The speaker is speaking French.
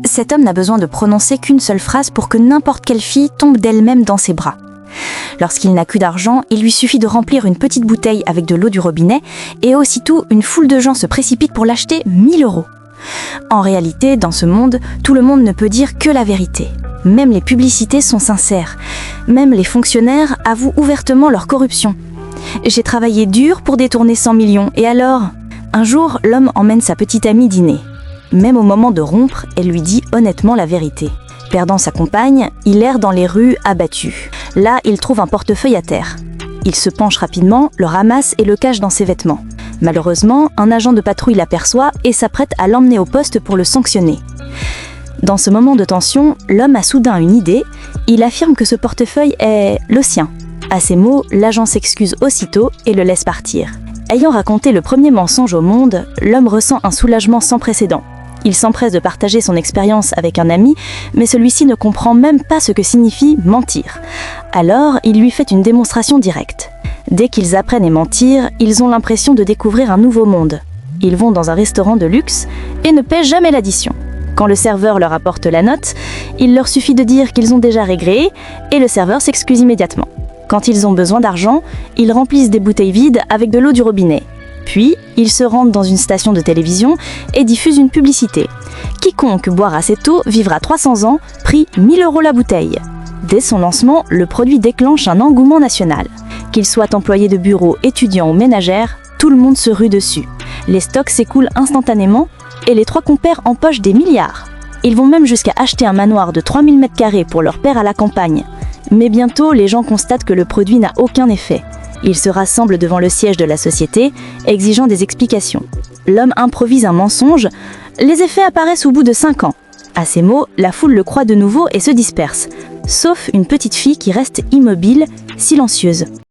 Cet homme n'a besoin de prononcer qu'une seule phrase pour que n'importe quelle fille tombe d'elle-même dans ses bras. Lorsqu'il n'a plus d'argent, il lui suffit de remplir une petite bouteille avec de l'eau du robinet et aussitôt une foule de gens se précipite pour l'acheter 1000 €. En réalité, dans ce monde, tout le monde ne peut dire que la vérité. Même les publicités sont sincères. Même les fonctionnaires avouent ouvertement leur corruption. J'ai travaillé dur pour détourner 100 millions, et alors ? Un jour, l'homme emmène sa petite amie dîner. Même au moment de rompre, elle lui dit honnêtement la vérité. Perdant sa compagne, il erre dans les rues abattu. Là, il trouve un portefeuille à terre. Il se penche rapidement, le ramasse et le cache dans ses vêtements. Malheureusement, un agent de patrouille l'aperçoit et s'apprête à l'emmener au poste pour le sanctionner. Dans ce moment de tension, l'homme a soudain une idée. Il affirme que ce portefeuille est le sien. À ces mots, l'agent s'excuse aussitôt et le laisse partir. Ayant raconté le premier mensonge au monde, l'homme ressent un soulagement sans précédent. Il s'empresse de partager son expérience avec un ami, mais celui-ci ne comprend même pas ce que signifie mentir. Alors, il lui fait une démonstration directe. Dès qu'ils apprennent à mentir, ils ont l'impression de découvrir un nouveau monde. Ils vont dans un restaurant de luxe et ne paient jamais l'addition. Quand le serveur leur apporte la note, il leur suffit de dire qu'ils ont déjà réglé et le serveur s'excuse immédiatement. Quand ils ont besoin d'argent, ils remplissent des bouteilles vides avec de l'eau du robinet. Puis, ils se rendent dans une station de télévision et diffusent une publicité. Quiconque boira cette eau vivra 300 ans, prix 1000 € la bouteille. Dès son lancement, le produit déclenche un engouement national. Qu'il soit employé de bureau, étudiant ou ménagère, tout le monde se rue dessus. Les stocks s'écoulent instantanément et les trois compères empochent des milliards. Ils vont même jusqu'à acheter un manoir de 3000 m² pour leur père à la campagne. Mais bientôt, les gens constatent que le produit n'a aucun effet. Ils se rassemblent devant le siège de la société, exigeant des explications. L'homme improvise un mensonge. Les effets apparaissent au bout de 5 ans. À ces mots, la foule le croit de nouveau et se disperse. Sauf une petite fille qui reste immobile, silencieuse.